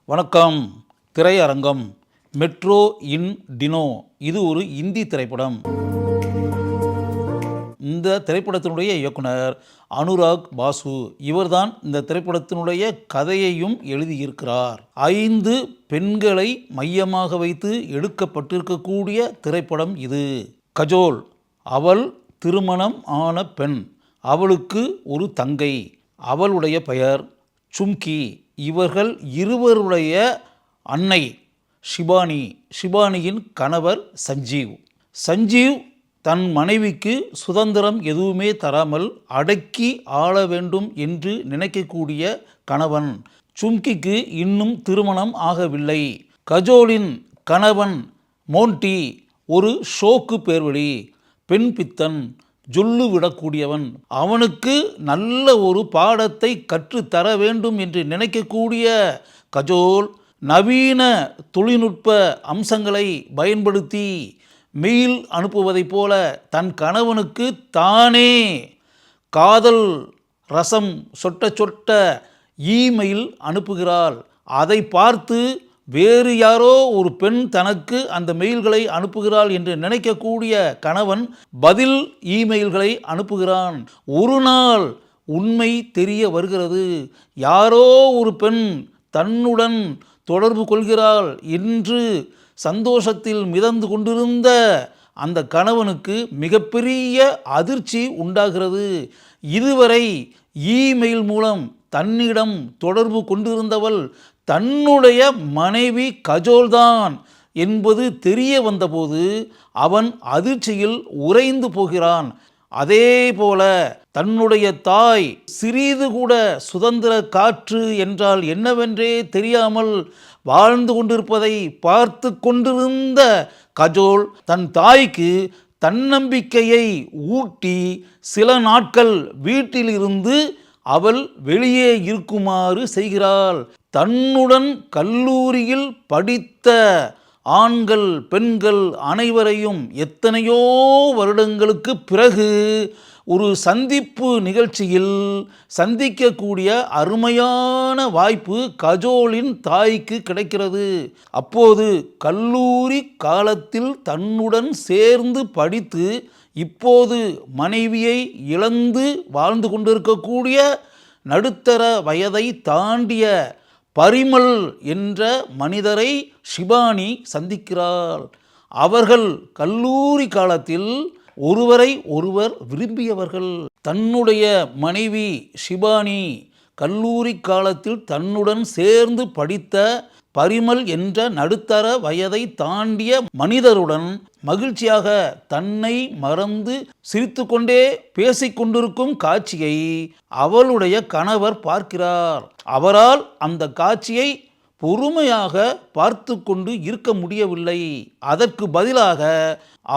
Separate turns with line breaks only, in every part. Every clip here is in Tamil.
வணக்கம். திரையரங்கம். மெட்ரோ இன் டினோ. இது ஒரு இந்தி திரைப்படம். இந்த திரைப்படத்தினுடைய இயக்குனர் அனுராக் பாசு. இவர்தான் இந்த திரைப்படத்தினுடைய கதையையும் எழுதியிருக்கிறார். 5 பெண்களை மையமாக வைத்து எடுக்கப்பட்டிருக்கக்கூடிய திரைப்படம் இது. கஜோல், அவள் திருமணம் ஆன பெண். அவளுக்கு ஒரு தங்கை. அவளுடைய பெயர் சும்கி. இவர்கள் இருவருடைய அன்னை ஷிபானி. ஷிபானியின் கணவர் சஞ்சீவ். சஞ்சீவ் தன் மனைவிக்கு சுதந்திரம் எதுவுமே தராமல் அடக்கி ஆள வேண்டும் என்று நினைக்கக்கூடிய கணவன். சும்கிக்கு இன்னும் திருமணம் ஆகவில்லை. கஜோலின் கணவன் மோன்டி ஒரு ஷோக்கு பேர்வழி, பெண் பித்தன், ஜொல்லு விடக்கூடியவன். அவனுக்கு நல்ல ஒரு பாடத்தை கற்றுத்தர வேண்டும் என்று நினைக்கக்கூடிய கஜோல் நவீன தொழில்நுட்ப அம்சங்களை பயன்படுத்தி மெயில் அனுப்புவதைப் போல தன் கணவனுக்கு தானே காதல் ரசம் சொட்ட சொட்ட இமெயில் அனுப்புகிறாள். அதை பார்த்து வேறு யாரோ ஒரு பெண் தனக்கு அந்த மெயில்களை அனுப்புகிறாள் என்று நினைக்கக்கூடிய கணவன் பதில் இமெயில்களை அனுப்புகிறான். ஒரு நாள் உண்மை தெரிய வருகிறது. யாரோ ஒரு பெண் தன்னுடன் தொடர்பு கொள்கிறாள் என்று சந்தோஷத்தில் மிதந்து கொண்டிருந்த அந்த கணவனுக்கு மிகப்பெரிய அதிர்ச்சி உண்டாகிறது. இதுவரை இமெயில் மூலம் தன்னிடம் தொடர்பு கொண்டிருந்தவள் தன்னுடைய மனைவி கஜோல்தான் என்பது தெரிய வந்தபோது அவன் அதிர்ச்சியில் உறைந்து போகிறான். அதே போல தன்னுடைய தாய் சிறிது கூட சுதந்திர காற்று என்றால் என்னவென்றே தெரியாமல் வாழ்ந்து கொண்டிருப்பதை பார்த்து கொண்டிருந்த கஜோல் தன் தாய்க்கு தன்னம்பிக்கையை ஊட்டி சில நாட்கள் வீட்டிலிருந்து அவள் வெளியே இருக்குமாறு செய்கிறாள். தன்னுடன் கல்லூரியில் படித்த ஆண்கள் பெண்கள் அனைவரையும் எத்தனையோ வருடங்களுக்கு பிறகு ஒரு சந்திப்பு நிகழ்ச்சியில் சந்திக்கக்கூடிய அருமையான வாய்ப்பு கஜோலின் தாய்க்கு கிடைக்கிறது. அப்போது கல்லூரி காலத்தில் தன்னுடன் சேர்ந்து படித்து இப்போது மனைவியை இழந்து வாழ்ந்து கொண்டிருக்கக்கூடிய நடுத்தர வயதை தாண்டிய பரிமல் என்ற மனிதரை ஷிபானி சந்திக்கிறாள். அவர்கள் கல்லூரி காலத்தில் ஒருவரை ஒருவர் விரும்பியவர்கள். தன்னுடைய மனைவி ஷிபானி கல்லூரி காலத்தில் தன்னுடன் சேர்ந்து படித்த பரிமல் என்ற நடுத்தர வயதை தாண்டிய மனிதருடன் மகிழ்ச்சியாக தன்னை மறந்து சிரித்து கொண்டே பேசிக்கொண்டிருக்கும் காட்சியை அவளுடைய கணவர் பார்க்கிறார். அவரால் அந்த காட்சியை பொறுமையாக பார்த்து கொண்டு இருக்க முடியவில்லை. அதற்கு பதிலாக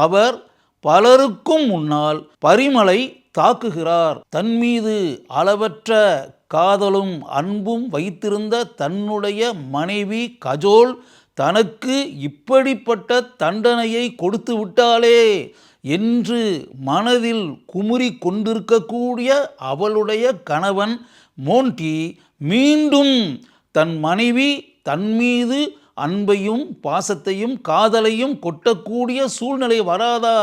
அவர் பலருக்கும் முன்னால் பரிமலை தாக்குகிறார். தன் மீது அளவற்ற காதலும் அன்பும் வைத்திருந்த தன்னுடைய மனைவி கஜோல் தனக்கு இப்படிப்பட்ட தண்டனையை கொடுத்து விட்டாளே என்று மனதில் குமுறி கொண்டிருக்கக்கூடிய அவளுடைய கணவன் மோன்டி மீண்டும் தன் மனைவி தன் மீது அன்பையும் பாசத்தையும் காதலையும் கொட்டக்கூடிய சூழ்நிலை வராதா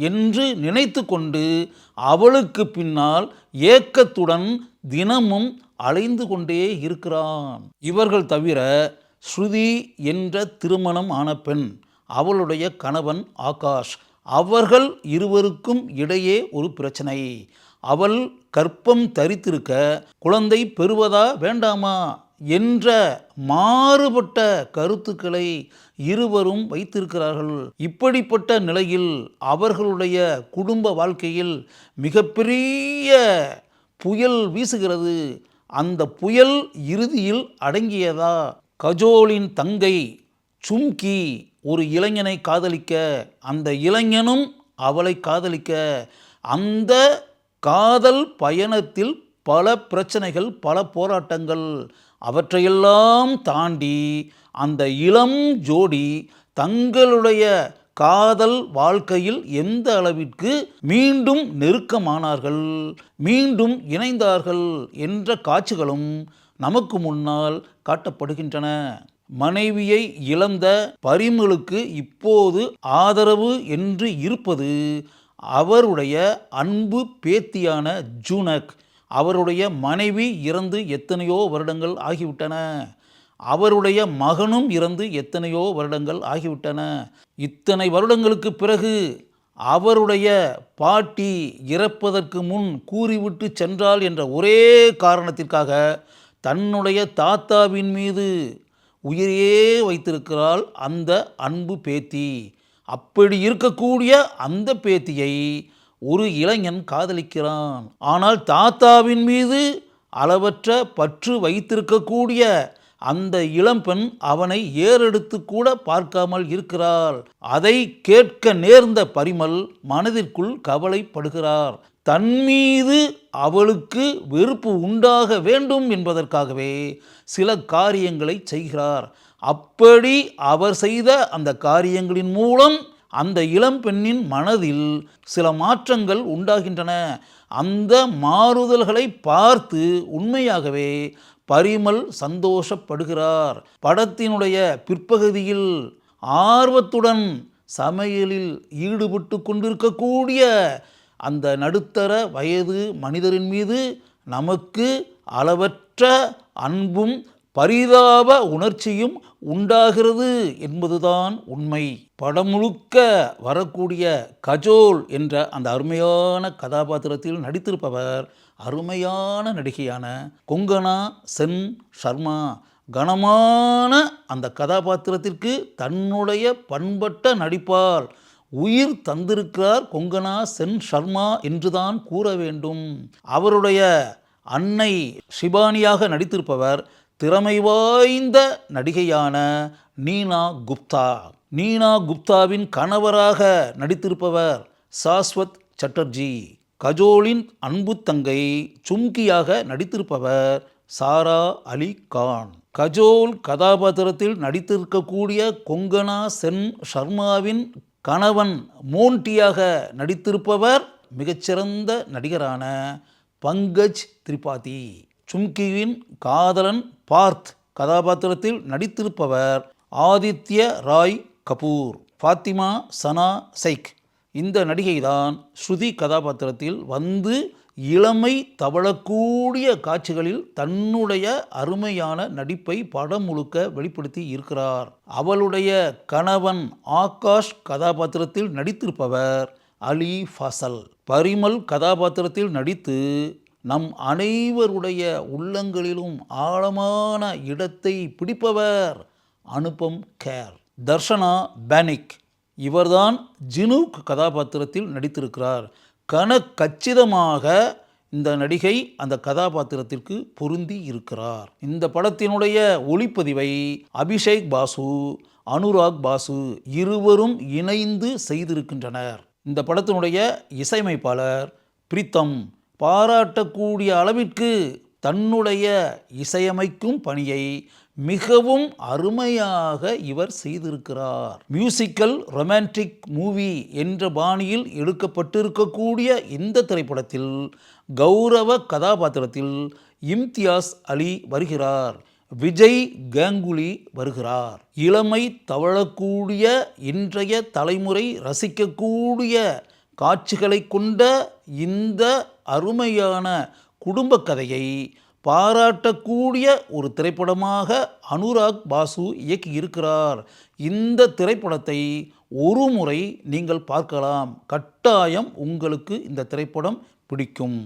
என்று நினைத்து கொண்டு அவளுக்கு பின்னால் ஏக்கத்துடன் தினமும் அலைந்து கொண்டே இருக்கிறான். இவர்கள் தவிர ஸ்ருதி என்ற திருமணம் ஆன பெண், அவளுடைய கணவன் ஆகாஷ். அவர்கள் இருவருக்கும் இடையே ஒரு பிரச்சனை. அவள் கர்ப்பம் தரித்திருக்க குழந்தை பெறுவதா வேண்டாமா என்ற மாறுபட்ட கருத்துக்களை இருவரும் வைத்திருக்கிறார்கள். இப்படிப்பட்ட நிலையில் அவர்களுடைய குடும்ப வாழ்க்கையில் மிகப்பெரிய புயல் வீசுகிறது. அந்த புயல் இறுதியில் அடங்கியதா? கஜோலின் தங்கை சும்கி ஒரு இளைஞனை காதலிக்க, அந்த இளைஞனும் அவளை காதலிக்க, அந்த காதல் பயணத்தில் பல பிரச்சனைகள் பல போராட்டங்கள், அவற்றையெல்லாம் தாண்டி அந்த இளம் ஜோடி தங்களுடைய காதல் வாழ்க்கையில் எந்த அளவிற்கு மீண்டும் நெருக்கமானார்கள், மீண்டும் இணைந்தார்கள் என்ற காட்சிகளும் நமக்கு முன்னால் காட்டப்படுகின்றன. மனைவியை இழந்த பரிமளுக்கு இப்போது ஆதரவு என்று இருப்பது அவருடைய அன்பு பேத்தியான ஜூனக். அவருடைய மனைவி இறந்து எத்தனையோ வருடங்கள் ஆகிவிட்டன. அவருடைய மகனும் இறந்து எத்தனையோ வருடங்கள் ஆகிவிட்டன. இத்தனை வருடங்களுக்கு பிறகு அவருடைய பாட்டி இறப்பதற்கு முன் கூறிவிட்டு சென்றாள் என்ற ஒரே காரணத்திற்காக தன்னுடைய தாத்தாவின் மீது உயிரையே வைத்திருக்கிறாள் அந்த அன்பு பேத்தி. அப்படி இருக்கக்கூடிய அந்த பேத்தியை ஒரு இளைஞன் காதலிக்கிறான். ஆனால் தாத்தாவின் மீது அளவற்ற பற்று வைத்திருக்கக்கூடிய அந்த இளம்பெண் அவனை ஏறெடுத்து கூட பார்க்காமல் இருக்கிறாள். அதை கேட்க நேர்ந்த பரிமல் மனதிற்குள் கவலைப்படுகிறார். தன்மீது அவளுக்கு வெறுப்பு உண்டாக வேண்டும் என்பதற்காகவே சில காரியங்களை செய்கிறார். அப்படி அவர் செய்த அந்த காரியங்களின் மூலம் அந்த இளம்பெண்ணின் மனதில் சில மாற்றங்கள் உண்டாகின்றன. அந்த மாறுதல்களை பார்த்து உண்மையாகவே பரிமல் சந்தோஷப்படுகிறார். படத்தினுடைய பிற்பகுதியில் ஆர்வத்துடன் சமையலில் ஈடுபட்டு கொண்டிருக்கக்கூடிய அந்த நடுத்தர வயது மனிதரின் மீது நமக்கு அளவற்ற அன்பும் பரிதாப உணர்ச்சியும் உண்டாகிறது என்பதுதான் உண்மை. படம் முழுக்க வரக்கூடிய கஜோல் என்ற அந்த அருமையான கதாபாத்திரத்தில் நடித்திருப்பவர் அருமையான நடிகையான கொங்கனா சென் ஷர்மா. கனமான அந்த கதாபாத்திரத்திற்கு தன்னுடைய பண்பட்ட நடிப்பால் உயிர் தந்திருக்கிறார் கொங்கனா சென் ஷர்மா என்றுதான் கூற வேண்டும். அவருடைய அன்னை ஷிபானியாக நடித்திருப்பவர் திறமை வாய்ந்த நடிகையான நீனா குப்தா. நீனா குப்தாவின் கணவராக நடித்திருப்பவர் சாஸ்வத் சட்டர்ஜி. கஜோலின் அன்பு தங்கை சும்கியாக நடித்திருப்பவர் சாரா அலி கான். கஜோல் கதாபாத்திரத்தில் நடித்திருக்கக்கூடிய கொங்கனா சென் ஷர்மாவின் கணவன் மோன்டியாக நடித்திருப்பவர் மிகச்சிறந்த நடிகரான பங்கஜ் திரிபாதி. சும்கியின் காதலன் பார்த் கதாபாத்திரத்தில் நடித்திருப்பவர் ஆதித்ய ராய் கபூர். ஃபாத்திமா சனா சைக் இந்த நடிகைதான் ஸ்ருதி கதாபாத்திரத்தில் வந்து இளமை தவழக்கூடிய காட்சிகளில் தன்னுடைய அருமையான நடிப்பை படம் முழுக்க வெளிப்படுத்தி இருக்கிறார். அவளுடைய கணவன் ஆகாஷ் கதாபாத்திரத்தில் நடித்திருப்பவர் அலி ஃபாசல். பரிமல் கதாபாத்திரத்தில் நடித்து நம் அனைவருடைய உள்ளங்களிலும் ஆழமான இடத்தை பிடிப்பவர் அனுபம் கேர். தர்ஷனா பேனிக் இவர்தான் ஜினூக் கதாபாத்திரத்தில் நடித்திருக்கிறார். கச்சிதமாக இந்த நடிகை அந்த கதாபாத்திரத்திற்கு பொருந்தி இருக்கிறார். இந்த படத்தினுடைய ஒளிப்பதிவை அபிஷேக் பாசு, அனுராக் பாசு இருவரும் இணைந்து செய்திருக்கின்றனர். இந்த படத்தினுடைய இசையமைப்பாளர் பிரீத்தம் பாராட்டக்கூடிய அளவிற்கு தன்னுடைய இசையமைக்கும் பணியை மிகவும் அருமையாக இவர் செய்திருக்கிறார். மியூசிக்கல் ரொமான்டிக் மூவி என்ற பாணியில் எடுக்கப்பட்டிருக்கக்கூடிய இந்த திரைப்படத்தில் கௌரவ கதாபாத்திரத்தில் இம்தியாஸ் அலி வருகிறார். விஜய் கேங்குலி வருகிறார். இளமை தவழக்கூடிய இன்றைய தலைமுறை ரசிக்கக்கூடிய காட்சிகளை கொண்ட இந்த அருமையான குடும்ப கதையை பாராட்டக்கூடிய ஒரு திரைப்படமாக அனுராக் பாசு இயக்கியிருக்கிறார். இந்த திரைப்படத்தை ஒரு முறை நீங்கள் பார்க்கலாம். கட்டாயம் உங்களுக்கு இந்த திரைப்படம் பிடிக்கும்.